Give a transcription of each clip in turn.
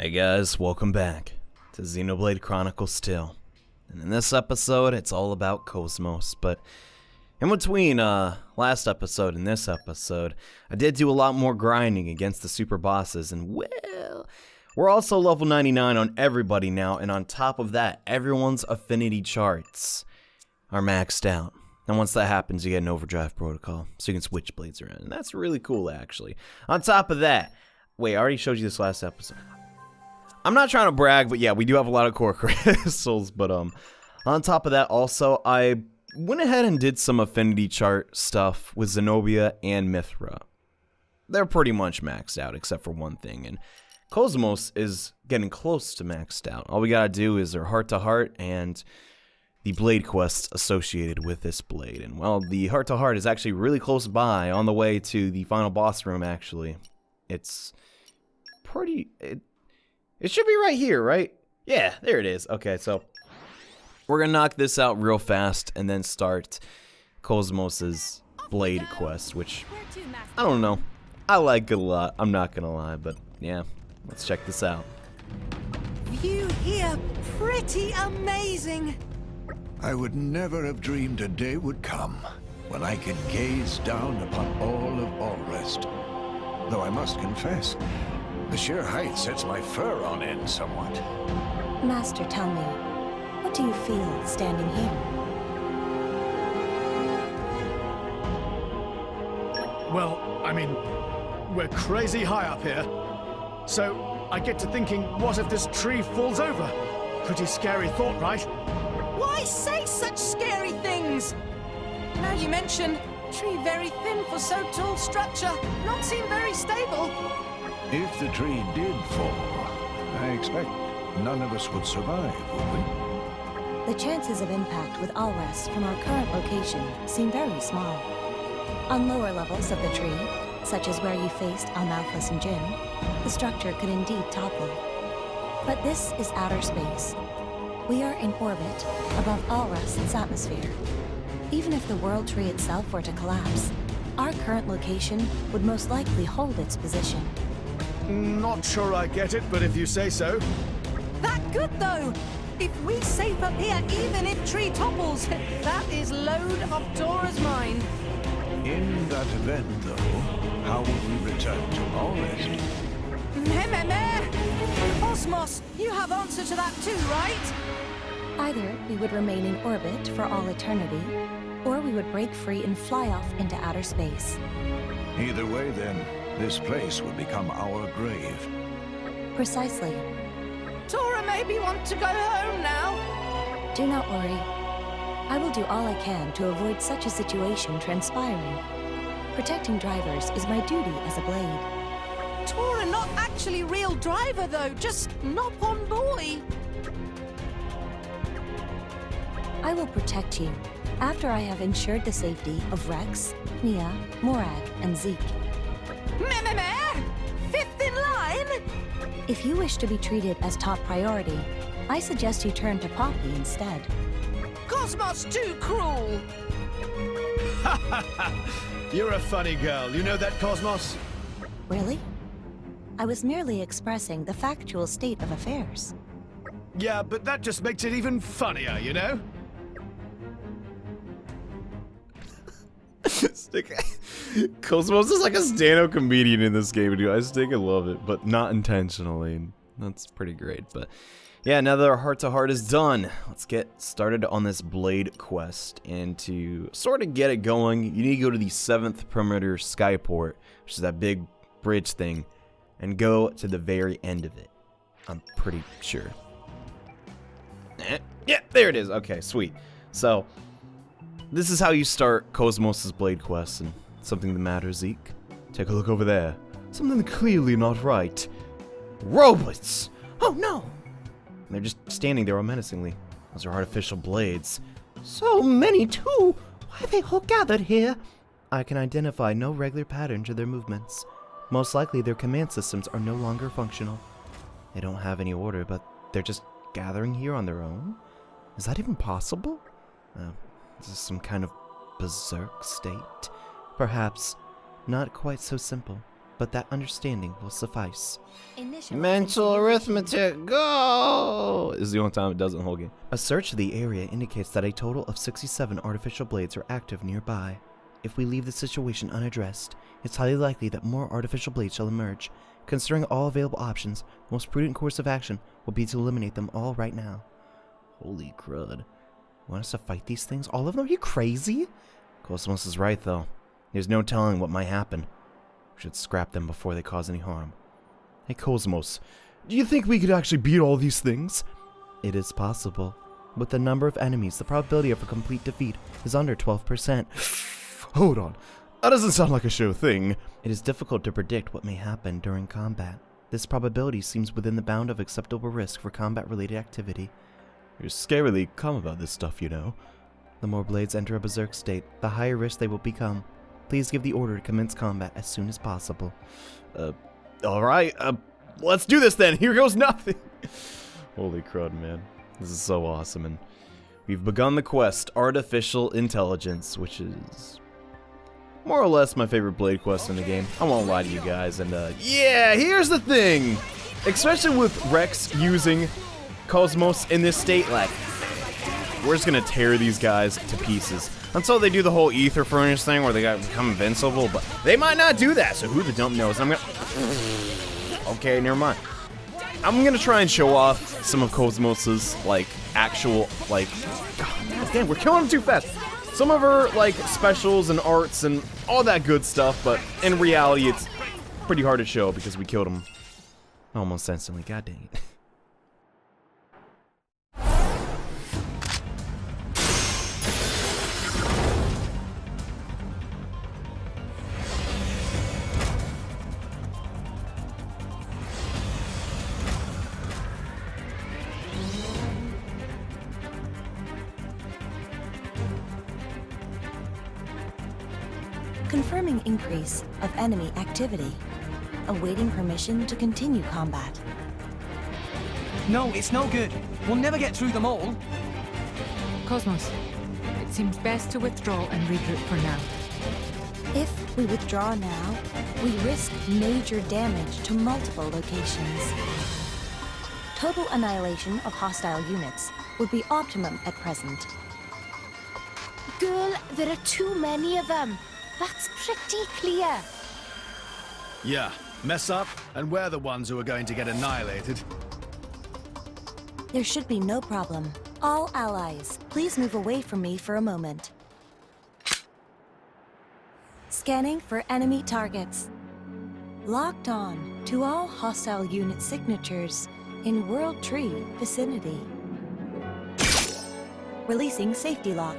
Hey guys, welcome back to Xenoblade Chronicles still. And in this episode, it's all about KOS-MOS, but in between last episode and this episode, I did do a lot more grinding against the super bosses, and well, we're also level 99 on everybody now, and on top of that, everyone's Affinity Charts are maxed out. And once that happens, you get an overdrive protocol, so you can switch blades around, and that's really cool, actually. On top of that, wait, I already showed you this last episode. I'm not trying to brag, but yeah, we do have a lot of core crystals, but on top of that, also, I went ahead and did some Affinity Chart stuff with Zenobia and Mithra. They're pretty much maxed out, except for one thing, and KOS-MOS is getting close to maxed out. All we gotta do is their heart-to-heart and the blade quests associated with this blade. And, well, the heart-to-heart is actually really close by, on the way to the final boss room, actually. It's pretty... It should be right here, right? Yeah, there it is. Okay, so we're gonna knock this out real fast and then start KOS-MOS's blade quest, which, I don't know. I like it a lot, I'm not gonna lie, but yeah, let's check this out. View here, pretty amazing. I would never have dreamed a day would come when I could gaze down upon all of Allrest. Though I must confess, the sheer height sets my fur on end somewhat. Master, tell me, what do you feel standing here? Well, I mean, we're crazy high up here. So I get to thinking, what if this tree falls over? Pretty scary thought, right? Why say such scary things? Now you mention, tree very thin for so tall structure, not seem very stable. If the tree did fall, I expect none of us would survive, would we? The chances of impact with Allrest from our current location seem very small. On lower levels of the tree, such as where you faced Amalthus and Jin, the structure could indeed topple. But this is outer space. We are in orbit above Allrest's atmosphere. Even if the world tree itself were to collapse, our current location would most likely hold its position. Not sure I get it, but if you say so. That good though. If we safe up here, even if tree topples, that is load of Tora's mind. In that event, though, how would we return to Allrest? KOS-MOS, you have answer to that too, right? Either we would remain in orbit for all eternity, or we would break free and fly off into outer space. Either way, then, this place would become our grave. Precisely. Tora maybe want to go home now. Do not worry. I will do all I can to avoid such a situation transpiring. Protecting drivers is my duty as a blade. Tora not actually real driver though, just nop-on boy. I will protect you after I have ensured the safety of Rex, Mia, Morag, and Zeke. Fifth in line? If you wish to be treated as top priority, I suggest you turn to Poppy instead. KOS-MOS too cruel. You're a funny girl, you know that, KOS-MOS? Really? I was merely expressing the factual state of affairs. Yeah, but that just makes it even funnier, you know? KOS-MOS is like a stand-up comedian in this game, dude. I stick and love it, but not intentionally. That's pretty great, but yeah, now that our heart-to-heart is done, let's get started on this blade quest. And to sort of get it going, you need to go to the 7th perimeter skyport, which is that big bridge thing, and go to the very end of it. I'm pretty sure. Yeah, there it is. Okay, sweet. So this is how you start KOS-MOS's blade quest. And something the matter, Zeke? Take a look over there. Something clearly not right. Robots! Oh no! They're just standing there all menacingly. Those are artificial blades. So many too! Why are they all gathered here? I can identify no regular pattern to their movements. Most likely their command systems are no longer functional. They don't have any order, but they're just gathering here on their own? Is that even possible? Is this some kind of berserk state? Perhaps not quite so simple. but that understanding will suffice. Initial Mental arithmetic, go! Is the only time it does in the whole game. A search of the area indicates that a total of 67 artificial blades are active nearby. If we leave the situation unaddressed, it's highly likely that more artificial blades shall emerge. Considering all available options, the most prudent course of action will be to eliminate them all right now. Holy crud. You want us to fight these things? All of them? Are you crazy? KOS-MOS is right, though. There's no telling what might happen. We should scrap them before they cause any harm. Hey, KOS-MOS, do you think we could actually beat all these things? It is possible. With the number of enemies, the probability of a complete defeat is under 12%. Hold on. That doesn't sound like a sure thing. It is difficult to predict what may happen during combat. This probability seems within the bound of acceptable risk for combat-related activity. You're scarily calm about this stuff, you know. The more blades enter a berserk state, the higher risk they will become. Please give the order to commence combat as soon as possible. Alright, let's do this then. Here goes nothing. Holy crud, man. This is so awesome, and we've begun the quest, Artificial Intelligence, which is more or less my favorite blade quest in the game. I won't lie to you guys, and yeah, here's the thing! Especially with Rex using KOS-MOS in this state, like, we're just gonna tear these guys to pieces. Until they do the whole ether furnace thing where they become invincible, but they might not do that, so who the dump knows? Okay, never mind. I'm gonna try and show off some of KOS-MOS's, like, actual, like, God damn, we're killing them too fast. Some of her, like, specials and arts and all that good stuff, but in reality, it's pretty hard to show because we killed them almost instantly. God dang it. Confirming increase of enemy activity. Awaiting permission to continue combat. No, it's no good. We'll never get through them all. KOS-MOS, it seems best to withdraw and regroup for now. If we withdraw now, we risk major damage to multiple locations. Total annihilation of hostile units would be optimum at present. Girl, there are too many of them. That's pretty clear. Yeah, mess up, and we're the ones who are going to get annihilated. There should be no problem. All allies, please move away from me for a moment. Scanning for enemy targets. Locked on to all hostile unit signatures in World Tree vicinity. Releasing safety lock.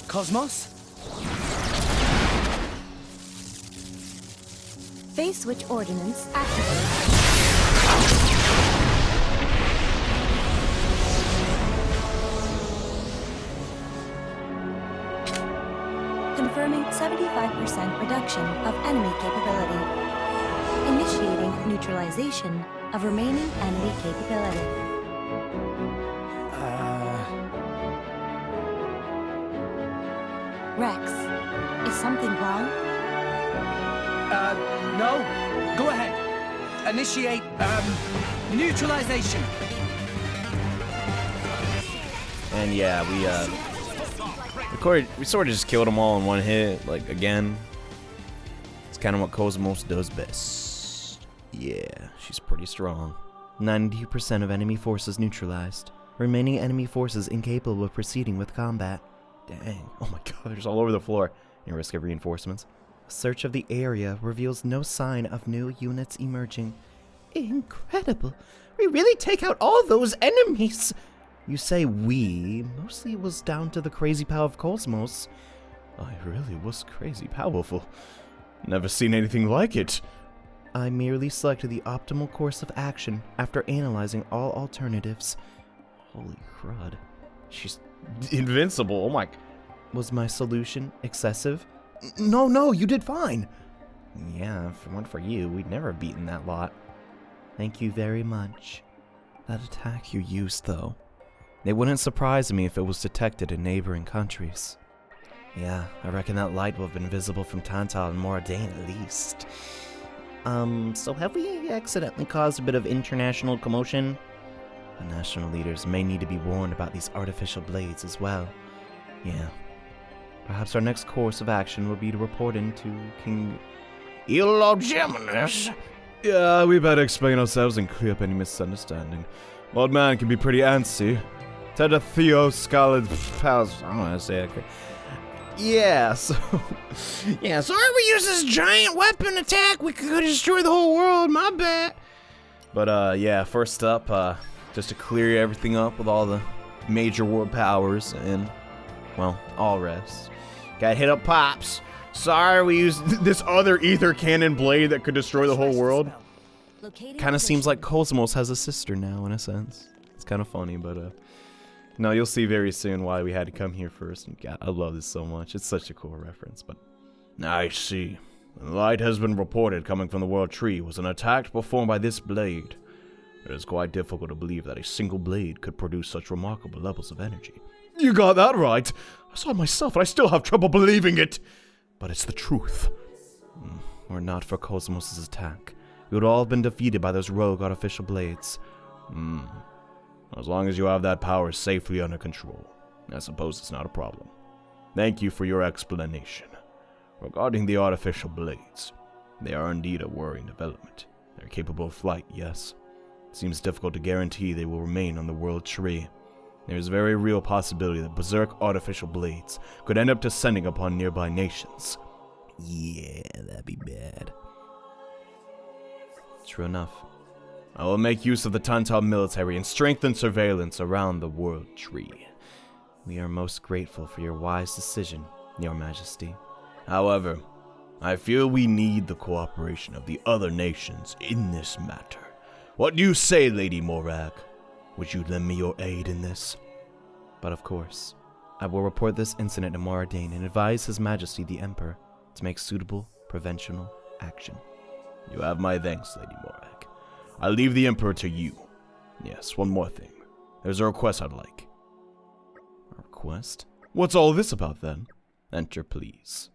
KOS-MOS? Phase switch ordnance activated. Confirming 75% reduction of enemy capability. Initiating neutralization of remaining enemy capability. Rex, is something wrong? No. Go ahead. Initiate, neutralization. And yeah, we sort of just killed them all in one hit, like, again. It's kind of what KOS-MOS does best. Yeah, she's pretty strong. 90% of enemy forces neutralized. Remaining enemy forces incapable of proceeding with combat. Dang. Oh my god, they're just all over the floor. Any risk of reinforcements? A search of the area reveals no sign of new units emerging. Incredible. We really take out all those enemies. You say we. Mostly it was down to the crazy power of KOS-MOS. I really was crazy powerful. Never seen anything like it. I merely selected the optimal course of action after analyzing all alternatives. Holy crud. She's invincible. Oh my. Was my solution excessive? No, you did fine. Yeah, if it weren't for you, we'd never have beaten that lot. Thank you very much. That attack you used, though. It wouldn't surprise me if it was detected in neighboring countries. Yeah, I reckon that light will have been visible from Tantal and Moradane at least. So have we accidentally caused a bit of international commotion? The national leaders may need to be warned about these artificial blades as well. Yeah. Perhaps our next course of action will be to report into King Elogeminus. Yeah, we better explain ourselves and clear up any misunderstanding. Old man can be pretty antsy. Ted Theo Scarlet Pals. I don't know how to say it. Yeah, so if we use this giant weapon attack, we could destroy the whole world, my bad. But yeah, first up, just to clear everything up with all the major world powers and, well, all rest. Gotta hit up Pops. Sorry, we used this other ether cannon blade that could destroy the whole world. Kinda seems like KOS-MOS has a sister now, in a sense. It's kinda funny, but no, you'll see very soon why we had to come here first. And God, I love this so much. It's such a cool reference, but... I see. The light has been reported coming from the World Tree was an attack performed by this blade. It is quite difficult to believe that a single blade could produce such remarkable levels of energy. You got that right! I saw it myself and I still have trouble believing it! But it's the truth. Were it not for KOS-MOS' attack, we would all have been defeated by those rogue artificial blades. As long as you have that power safely under control, I suppose it's not a problem. Thank you for your explanation. Regarding the artificial blades, they are indeed a worrying development. They're capable of flight, yes. It seems difficult to guarantee they will remain on the World Tree. There is a very real possibility that berserk artificial blades could end up descending upon nearby nations. Yeah, that'd be bad. True enough. I will make use of the Tantal military and strengthen surveillance around the World Tree. We are most grateful for your wise decision, Your Majesty. However, I feel we need the cooperation of the other nations in this matter. What do you say, Lady Morag? Would you lend me your aid in this? But of course, I will report this incident to Moradane and advise His Majesty the Emperor to make suitable preventional action. You have my thanks, Lady Morag. I leave the Emperor to you. Yes, one more thing. There's a request I'd like. A request? What's all this about, then? Enter, please.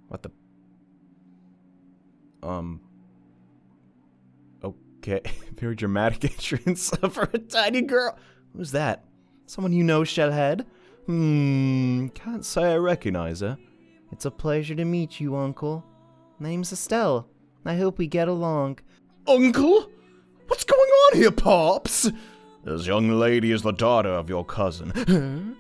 What the... Okay, very dramatic entrance for a tiny girl. Who's that? Someone you know, Shellhead? Can't say I recognize her. It's a pleasure to meet you, Uncle. Name's Estelle. I hope we get along. Uncle? What's going on here, Pops? This young lady is the daughter of your cousin.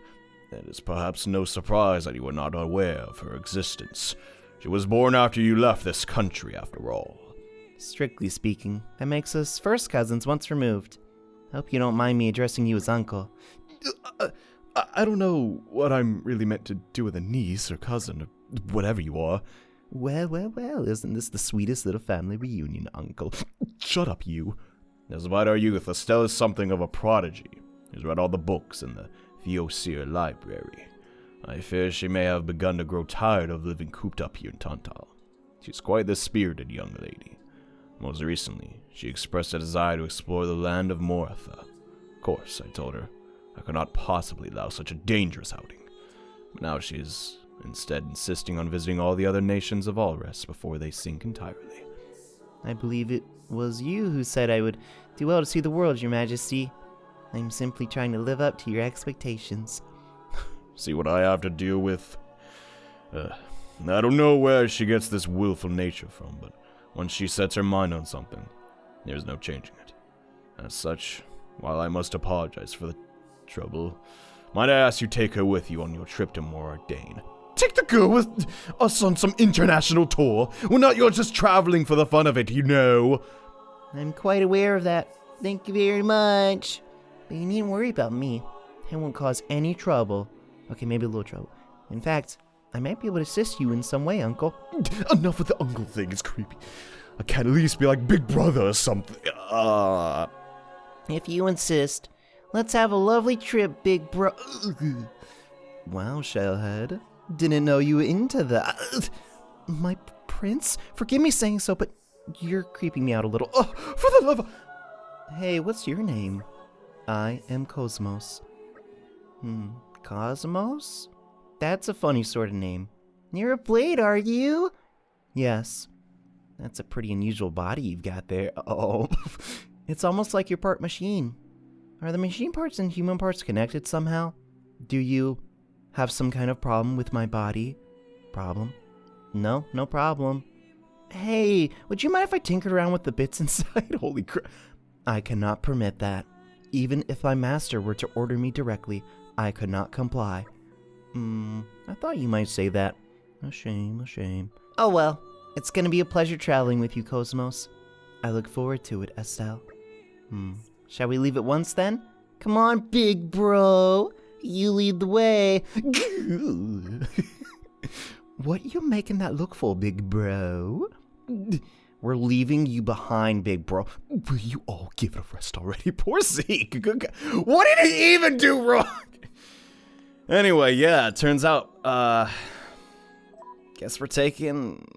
It is perhaps no surprise that you were not aware of her existence. She was born after you left this country, after all. Strictly speaking, that makes us first cousins once removed. Hope you don't mind me addressing you as Uncle. I don't know what I'm really meant to do with a niece or cousin or whatever you are. Well, isn't this the sweetest little family reunion, Uncle? Shut up, you. Despite our youth, Estelle is something of a prodigy. She's read all the books in the Theosir library. I fear she may have begun to grow tired of living cooped up here in Tantal. She's quite the spirited young lady. Most recently, she expressed a desire to explore the land of Moratha. Of course, I told her I could not possibly allow such a dangerous outing. But now she is instead insisting on visiting all the other nations of Alrest before they sink entirely. I believe it was you who said I would do well to see the world, Your Majesty. I'm simply trying to live up to your expectations. See what I have to deal with? I don't know where she gets this willful nature from, but once she sets her mind on something, there's no changing it. As such, while I must apologize for the trouble, might I ask you take her with you on your trip to Moradane? Take the girl with us on some international tour? We're not you're just traveling for the fun of it, you know. I'm quite aware of that. Thank you very much. But you needn't worry about me. I won't cause any trouble. Okay, maybe a little trouble. In fact, I might be able to assist you in some way, Uncle. Enough with the uncle thing, it's creepy. I can't at least be like Big Brother or something. If you insist. Let's have a lovely trip, Big Bro... Wow, Shellhead. Didn't know you were into that. My prince? Forgive me saying so, but you're creeping me out a little. Oh, for the love of... Hey, what's your name? I am KOS-MOS. Cosmos? That's a funny sort of name. You're a blade, are you? Yes. That's a pretty unusual body you've got there. Oh, it's almost like you're part machine. Are the machine parts and human parts connected somehow? Do you have some kind of problem with my body? Problem? No, no problem. Hey, would you mind if I tinkered around with the bits inside? Holy crap. I cannot permit that. Even if my master were to order me directly, I could not comply. I thought you might say that. A shame, a shame. Oh well, it's gonna be a pleasure traveling with you, KOS-MOS. I look forward to it, Estelle. Shall we leave at once then? Come on, big bro. You lead the way. What you making that look for, big bro? We're leaving you behind, big bro. Will you all give it a rest already? Poor Zeke. What did he even do wrong? Anyway, yeah, it turns out, guess we're taking...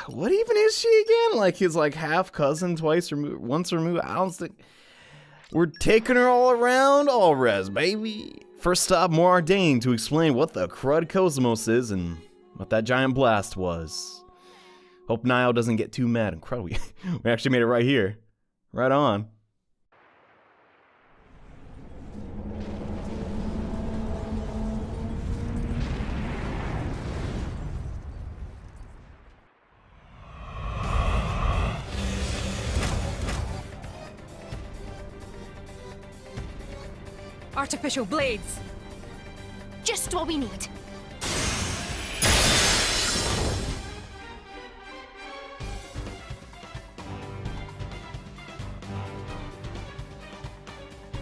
What even is she again? Like his half cousin, twice removed, once removed. I don't think we're taking her all around, all res, baby. First stop, Moradane to explain what the crud KOS-MOS is and what that giant blast was. Hope Niall doesn't get too mad. Incredible, we actually made it right here, right on. Artificial blades. Just what we need.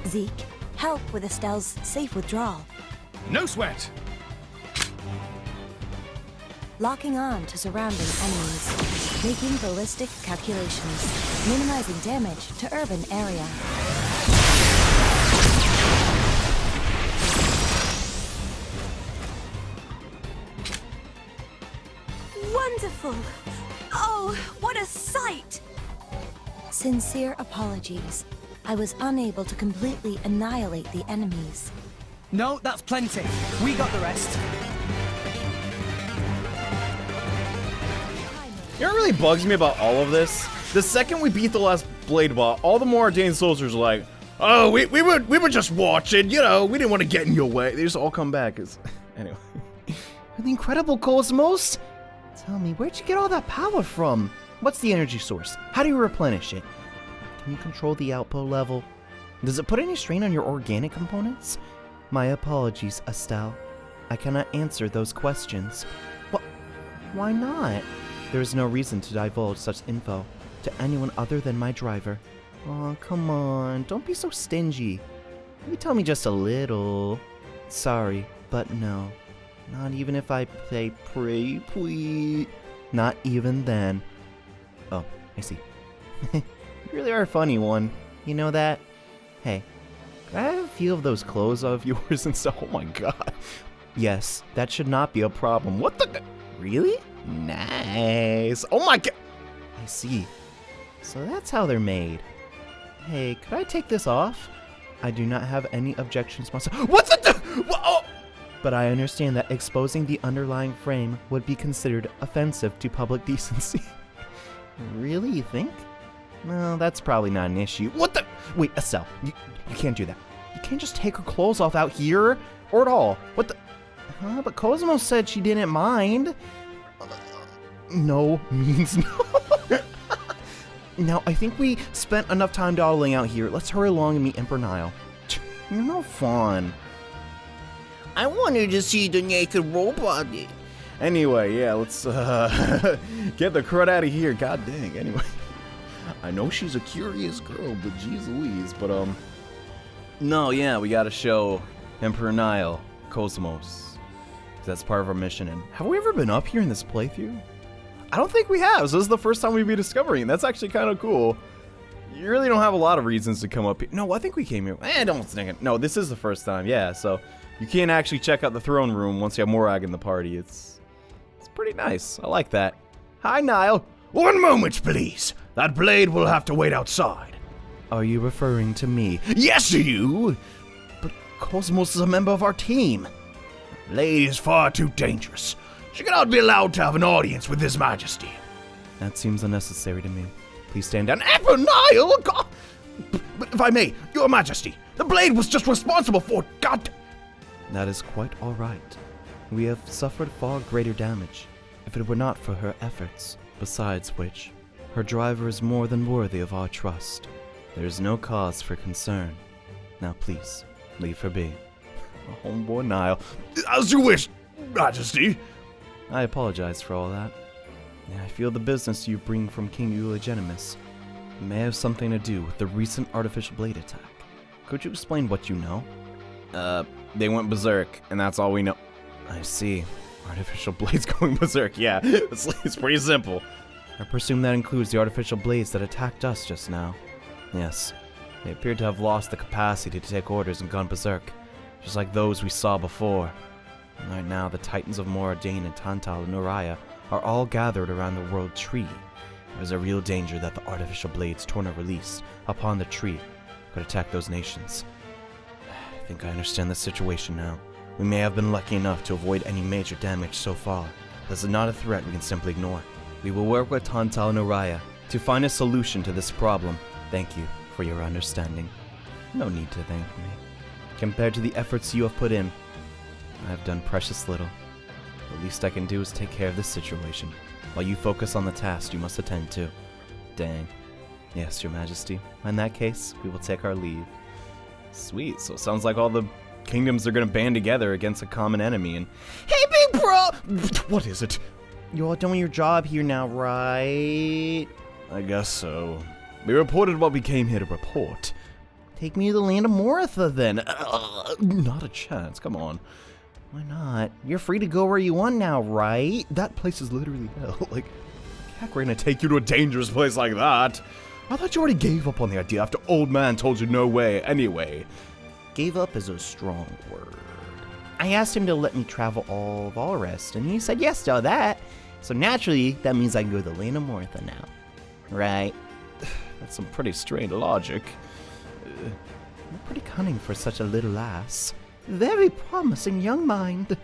Zeke, help with Estelle's safe withdrawal. No sweat! Locking on to surrounding enemies. Making ballistic calculations. Minimizing damage to urban area. Wonderful! Oh, what a sight! Sincere apologies. I was unable to completely annihilate the enemies. No, that's plenty. We got the rest. You know what really bugs me about all of this? The second we beat the last Blade bot, all the Moradane soldiers are like, oh, we were just watching, you know, we didn't want to get in your way. They just all come back. Anyway. The incredible KOS-MOS? Tell me, where'd you get all that power from? What's the energy source? How do you replenish it? Can you control the output level? Does it put any strain on your organic components? My apologies, Estelle. I cannot answer those questions. What? Why not? There is no reason to divulge such info to anyone other than my driver. Oh, come on. Don't be so stingy. Maybe tell me just a little. Sorry, but no. Not even if I say pretty please. Not even then. Oh, I see. You really are a funny one. You know that? Hey, could I have a few of those clothes of yours and stuff? Oh my god. Yes, that should not be a problem. What the? Really? Nice. Oh my god. I see. So that's how they're made. Hey, could I take this off? I do not have any objections myself. What's the? Oh. But I understand that exposing the underlying frame would be considered offensive to public decency. Really, you think? Well, that's probably not an issue. What the? Wait, Estelle, you can't do that. You can't just take her clothes off out here, or at all. What the? But KOS-MOS said she didn't mind. No means no. Now, I think we spent enough time dawdling out here. Let's hurry along and meet Emperor Niall. You're no fun. I wanted to see the naked robot. Anyway, yeah, let's get the crud out of here. God dang. Anyway, I know she's a curious girl, but geez Louise. But no, yeah, we gotta show Emperor Niall KOS-MOS. That's part of our mission. And have we ever been up here in this playthrough? I don't think we have. So this is the first time we've been discovering. That's actually kind of cool. You really don't have a lot of reasons to come up here. No, I think we came here. Don't think it. No, this is the first time. Yeah, so you can't actually check out the throne room once you have Morag in the party. It's pretty nice. I like that. Hi, Niall. One moment, please. That blade will have to wait outside. Are you referring to me? Yes, you! But KOS-MOS is a member of our team. Lady is far too dangerous. She cannot be allowed to have an audience with His Majesty. That seems unnecessary to me. Please stand down. Nile! God! But if I may, Your Majesty, the blade was just responsible for... God... That is quite all right. We have suffered far greater damage if it were not for her efforts. Besides which, her driver is more than worthy of our trust. There is no cause for concern. Now please, leave her be. Homeboy Nile. As you wish, Majesty. I apologize for all that. I feel the business you bring from King Eugenimus may have something to do with the recent artificial blade attack. Could you explain what you know? They went berserk, and that's all we know. I see. Artificial blades going berserk, yeah. It's pretty simple. I presume that includes the artificial blades that attacked us just now. Yes. They appear to have lost the capacity to take orders and gone berserk, just like those we saw before. And right now, the Titans of Moradane and Tantal and Uriah are all gathered around the World Tree. There's a real danger that the artificial blades torn or released upon the tree could attack those nations. I think I understand the situation now. We may have been lucky enough to avoid any major damage so far. This is not a threat we can simply ignore. We will work with Tantal and Uriah to find a solution to this problem. Thank you for your understanding. No need to thank me. Compared to the efforts you have put in, I have done precious little. The least I can do is take care of this situation, while you focus on the task you must attend to. Dang. Yes, Your Majesty. In that case, we will take our leave. Sweet, so it sounds like all the kingdoms are gonna band together against a common enemy and... Hey, big bro! What is it? You're all doing your job here now, right? I guess so. We reported what we came here to report. Take me to the land of Moritha, then. Not a chance, come on. Why not? You're free to go where you want now, right? That place is literally hell. Like, heck, we're gonna take you to a dangerous place like that. I thought you already gave up on the idea after old man told you no way anyway. Gave up is a strong word. I asked him to let me travel all of Alrest, and he said yes to all that. So naturally, that means I can go to the land of Moritha now. Right? That's some pretty strained logic. You're pretty cunning for such a little lass. Very promising young mind.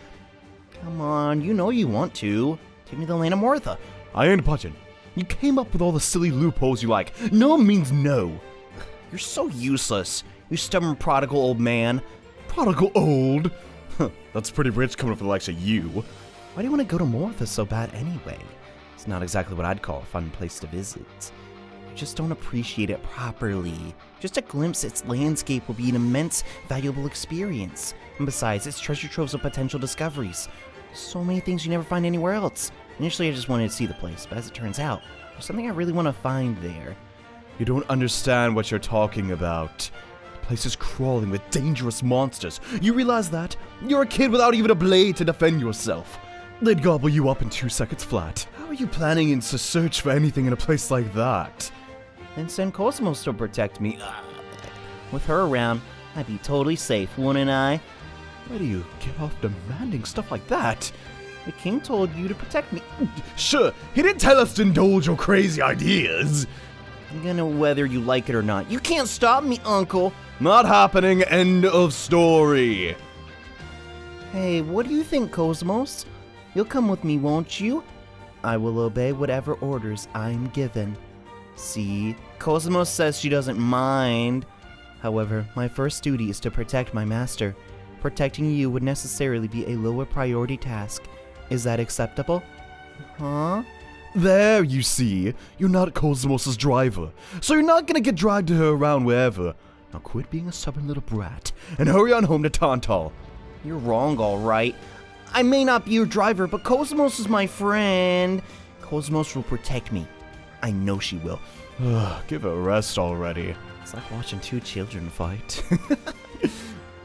Come on, you know you want to. Take me to the land of Moritha. I ain't budging. You came up with all the silly loopholes you like. No means no. You're so useless, you stubborn prodigal old man. Prodigal old? That's pretty rich coming from the likes of you. Why do you want to go to Moritha so bad anyway? It's not exactly what I'd call a fun place to visit. You just don't appreciate it properly. Just a glimpse at its landscape will be an immense, valuable experience. And besides, it's treasure troves of potential discoveries. So many things you never find anywhere else. Initially, I just wanted to see the place, but as it turns out, there's something I really want to find there. You don't understand what you're talking about. The place is crawling with dangerous monsters. You realize that? You're a kid without even a blade to defend yourself. They'd gobble you up in 2 seconds flat. How are you planning to search for anything in a place like that? Then send KOS-MOS to protect me. With her around, I'd be totally safe, wouldn't I? Where do you get off demanding stuff like that? The king told you to protect me. Sure, he didn't tell us to indulge your crazy ideas. I'm gonna whether you like it or not. You can't stop me, uncle. Not happening, end of story. Hey, what do you think, KOS-MOS? You'll come with me, won't you? I will obey whatever orders I'm given. See, KOS-MOS says she doesn't mind. However, my first duty is to protect my master. Protecting you would necessarily be a lower priority task. Is that acceptable? Huh? There, you see. You're not KOS-MOS's driver, so you're not gonna get dragged her around wherever. Now quit being a stubborn little brat, and hurry on home to Tantal. You're wrong, alright. I may not be your driver, but KOS-MOS is my friend. KOS-MOS will protect me. I know she will. Give her a rest already. It's like watching 2 children fight.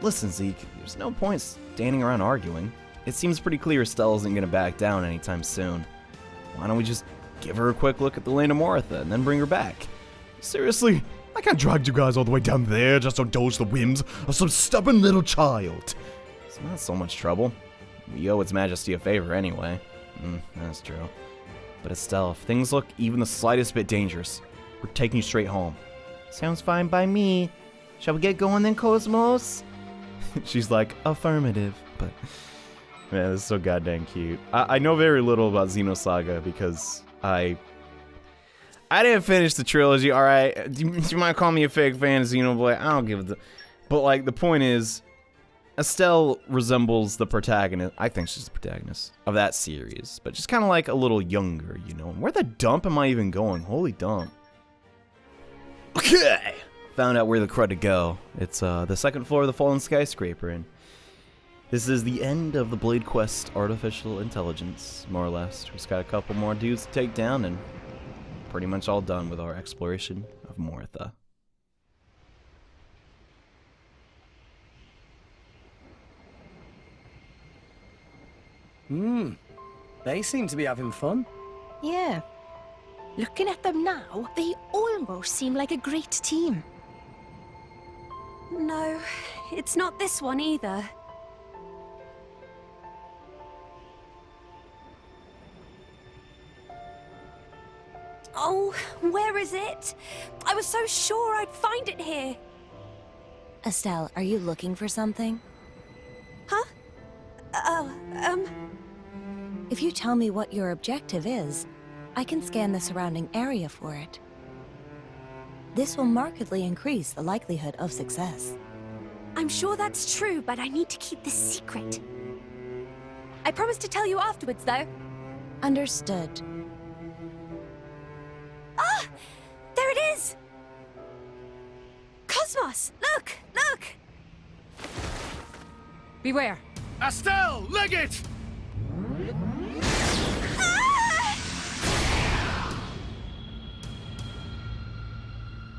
Listen, Zeke, there's no point standing around arguing. It seems pretty clear Stella isn't going to back down anytime soon. Why don't we just give her a quick look at the land of Moritha and then bring her back? Seriously? I can't drag you guys all the way down there just to indulge the whims of some stubborn little child. It's not so much trouble. We owe Its Majesty a favor anyway. That's true. But Estelle, if things look even the slightest bit dangerous, we're taking you straight home. Sounds fine by me. Shall we get going then, KOS-MOS? She's like, affirmative. But, man, this is so goddamn cute. I know very little about Xenosaga because I didn't finish the trilogy, alright? You might call me a fake fan of Xenoblade. I don't give a... But, like, the point is, Estelle resembles the protagonist. I think she's the protagonist of that series. But just kind of like a little younger, you know? Where the dump am I even going? Holy dump. Okay! Found out where the crud to go. It's the second floor of the fallen skyscraper, and this is the end of the Blade Quest artificial intelligence, more or less. We just got a couple more dudes to take down, and pretty much all done with our exploration of Mortha. They seem to be having fun. Yeah. Looking at them now, they almost seem like a great team. No, it's not this one either. Oh, where is it? I was so sure I'd find it here. Estelle, are you looking for something? Huh? If you tell me what your objective is, I can scan the surrounding area for it. This will markedly increase the likelihood of success. I'm sure that's true, but I need to keep this secret. I promise to tell you afterwards, though. Understood. Ah! There it is! KOS-MOS! Look! Look! Beware. Estelle, leg it!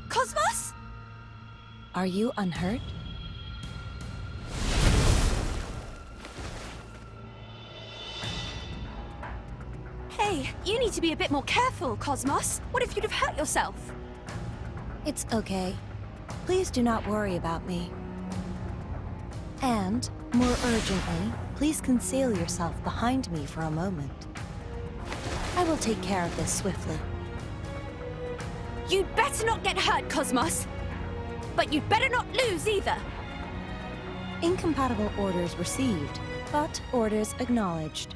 KOS-MOS? Are you unhurt? Hey, you need to be a bit more careful, KOS-MOS. What if you'd have hurt yourself? It's okay. Please do not worry about me. And, more urgently, please conceal yourself behind me for a moment. I will take care of this swiftly. You'd better not get hurt, KOS-MOS. But you'd better not lose either. Incompatible orders received, but orders acknowledged.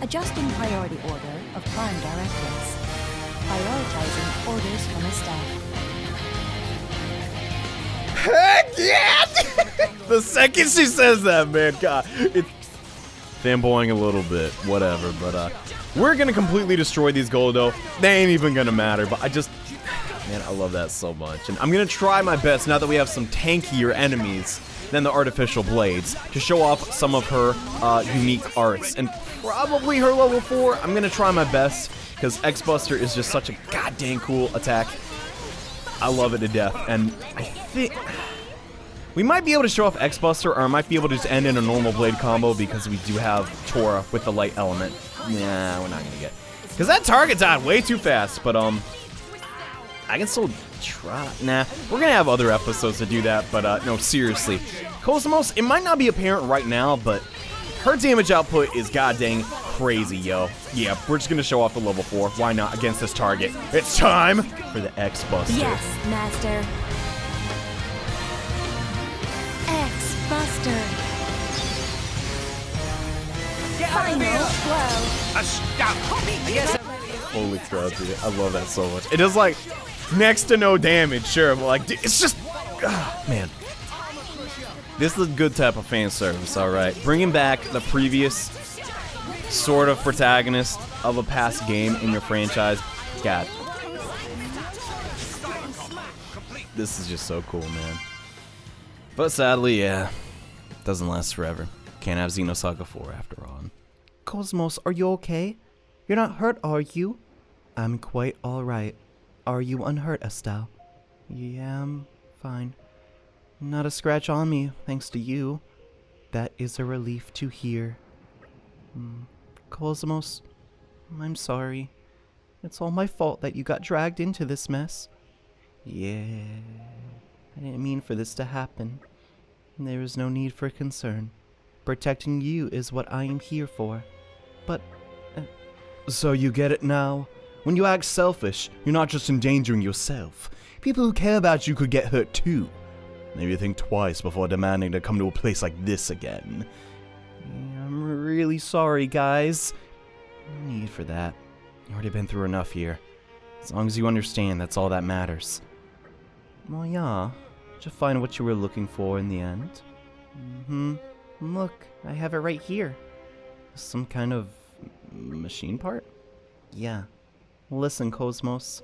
Adjusting priority order of prime directives. Prioritizing orders from a staff. Heck yeah! The second she says that, man, God, it's fanboying a little bit, whatever, but we're gonna completely destroy these Goldo. They ain't even gonna matter, but man, I love that so much. And I'm gonna try my best, now that we have some tankier enemies than the artificial blades, to show off some of her unique arts. And probably her level 4, I'm gonna try my best, because X-Buster is just such a goddamn cool attack. I love it to death, and I think we might be able to show off X-Buster, or I might be able to just end in a normal blade combo because we do have Tora with the light element. Nah, we're not gonna get, because that target's out way too fast, but I can still try. Nah, we're gonna have other episodes to do that, but no, seriously. KOS-MOS, it might not be apparent right now, but her damage output is goddamn crazy, yo. Yeah, we're just gonna show off the level 4. Why not against this target? It's time for the X-Buster. Yes, Master. X-Buster. Final blow. Holy crap, dude. I love that so much. It does, like, next to no damage, sure, but, like, it's just... man. This is a good type of fan service, alright? Bringing back the previous sort of protagonist of a past game in your franchise. God. This is just so cool, man. But sadly, yeah, it doesn't last forever. Can't have Xenosaga 4 after all. KOS-MOS, are you okay? You're not hurt, are you? I'm quite alright. Are you unhurt, Estelle? Yeah, I'm fine. Not a scratch on me, thanks to you. That is a relief to hear. KOS-MOS, I'm sorry. It's all my fault that you got dragged into this mess. Yeah, I didn't mean for this to happen. There is no need for concern. Protecting you is what I am here for. But, so you get it now? When you act selfish, you're not just endangering yourself. People who care about you could get hurt too. Maybe think twice before demanding to come to a place like this again. I'm really sorry, guys. No need for that. You've already been through enough here. As long as you understand, that's all that matters. Well, yeah. Did you find what you were looking for in the end? Look, I have it right here. Some kind of machine part? Yeah. Listen, KOS-MOS.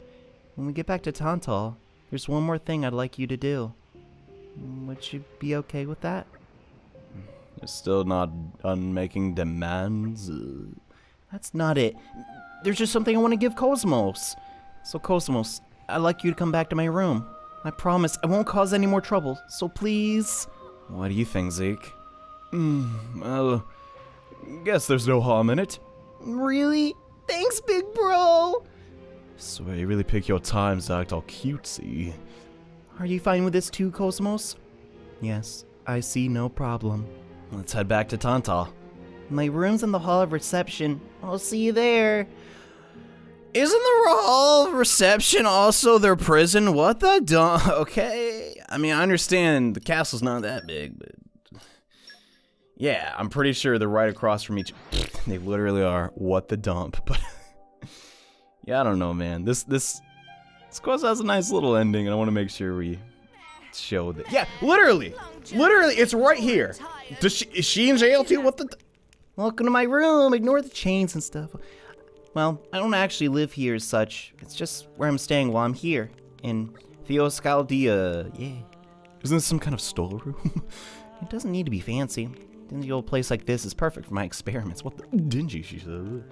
When we get back to Tantal, there's one more thing I'd like you to do. Would you be okay with that? You're still not done making demands? That's not it. There's just something I want to give KOS-MOS. So KOS-MOS, I'd like you to come back to my room. I promise I won't cause any more trouble, so please. What do you think, Zeke? Well, guess there's no harm in it. Really? Thanks, big bro! Swear you really pick your times to act all cutesy. Are you fine with this too, KOS-MOS? Yes, I see no problem. Let's head back to Tantal. My room's in the Hall of Reception. I'll see you there. Isn't the Hall of Reception also their prison? What the dump? Okay. I mean, I understand the castle's not that big, but... yeah, I'm pretty sure they're right across from each... they literally are. What the dump? But... yeah, I don't know, man. This quest has a nice little ending, and I want to make sure we show that. Yeah, literally, it's right here. Is she in jail too? What the? Welcome to my room. Ignore the chains and stuff. Well, I don't actually live here as such. It's just where I'm staying while I'm here in Theoscaldia. Yeah. Isn't this some kind of storeroom? It doesn't need to be fancy. Dingy old place like this is perfect for my experiments. What the dingy? She said.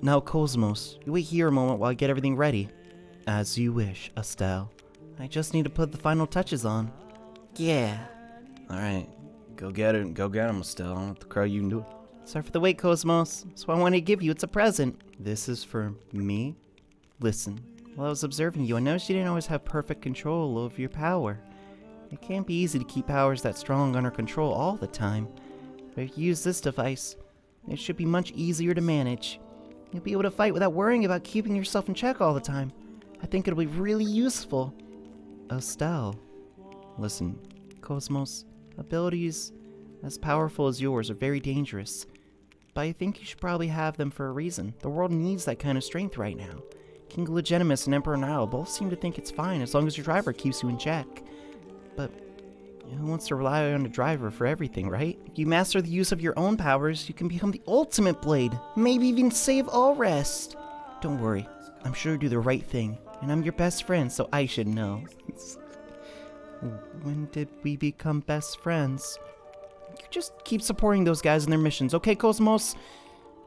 Now, KOS-MOS, you wait here a moment while I get everything ready. As you wish, Estelle. I just need to put the final touches on. Yeah. Alright. Go get it. Go get him, Estelle. I don't want the crowd. You can do it. Sorry for the wait, KOS-MOS. That's what I wanted to give you. It's a present. This is for me? Listen. While I was observing you, I noticed you didn't always have perfect control over your power. It can't be easy to keep powers that strong under control all the time. But if you use this device, it should be much easier to manage. You'll be able to fight without worrying about keeping yourself in check all the time. I think it'll be really useful. Estelle. Listen, KOS-MOS, abilities as powerful as yours are very dangerous. But I think you should probably have them for a reason. The world needs that kind of strength right now. King Legitimus and Emperor Nile both seem to think it's fine as long as your driver keeps you in check. But who wants to rely on a driver for everything, right? If you master the use of your own powers, you can become the ultimate blade. Maybe even save all rest. Don't worry, I'm sure you do the right thing. And I'm your best friend, so I should know. When did we become best friends? You just keep supporting those guys in their missions, okay, KOS-MOS?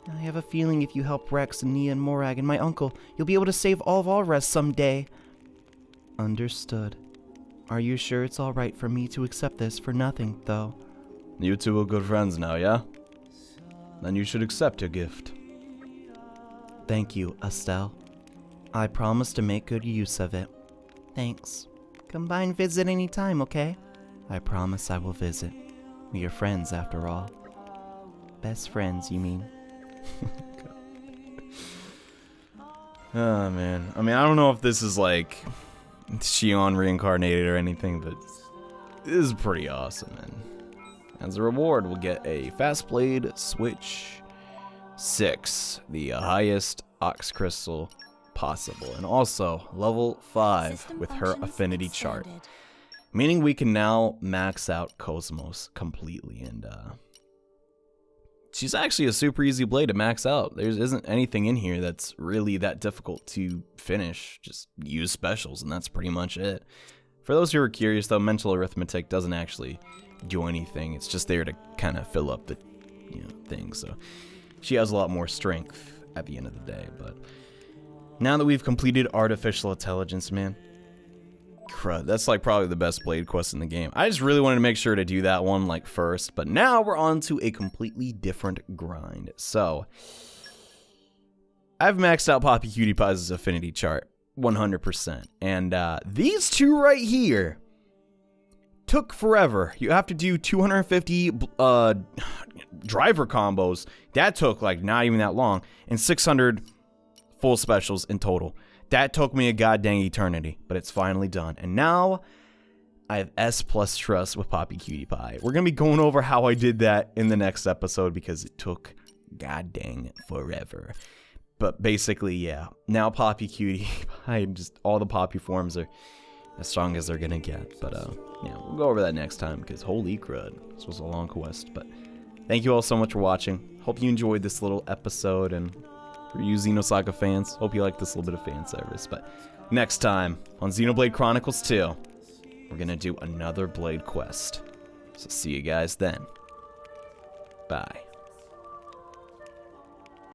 I have a feeling if you help Rex and Nia and Morag and my uncle, you'll be able to save all of Alrest someday. Understood. Are you sure it's alright for me to accept this for nothing, though? You two are good friends now, yeah? Then you should accept your gift. Thank you, Estelle. I promise to make good use of it. Thanks. Come by and visit any time, okay? I promise I will visit. We are friends, after all. Best friends, you mean? Oh, man. I mean, I don't know if this is like Shion reincarnated or anything, but this is pretty awesome, man. As a reward, we'll get a Fast Blade Switch 6, the highest Ox Crystal possible, and also level 5 with her Affinity Chart, meaning we can now max out KOS-MOS completely, and she's actually a super easy blade to max out. There isn't anything in here that's really that difficult to finish. Just use specials, and that's pretty much it. For those who are curious, though, mental arithmetic doesn't actually do anything. It's just there to kind of fill up the thing. So she has a lot more strength at the end of the day, but now that we've completed artificial intelligence, man, crud, that's like probably the best blade quest in the game. I just really wanted to make sure to do that one like first, but now we're on to a completely different grind. So I've maxed out Poppy Cutie Pie's Affinity Chart 100%, and these two right here took forever. You have to do 250 driver combos. That took like not even that long, and 600 full specials in total. That took me a goddamn eternity, but it's finally done. And now I have S+ trust with Poppy Cutie Pie. We're going to be going over how I did that in the next episode because it took goddamn forever. But basically, yeah. Now Poppy Cutie Pie, just all the Poppy forms are as strong as they're going to get. But yeah, we'll go over that next time because holy crud. This was a long quest. But thank you all so much for watching. Hope you enjoyed this little episode, and for you Xenosaga fans, hope you like this little bit of fan service. But next time on Xenoblade Chronicles 2, we're gonna do another Blade quest. So see you guys then. Bye.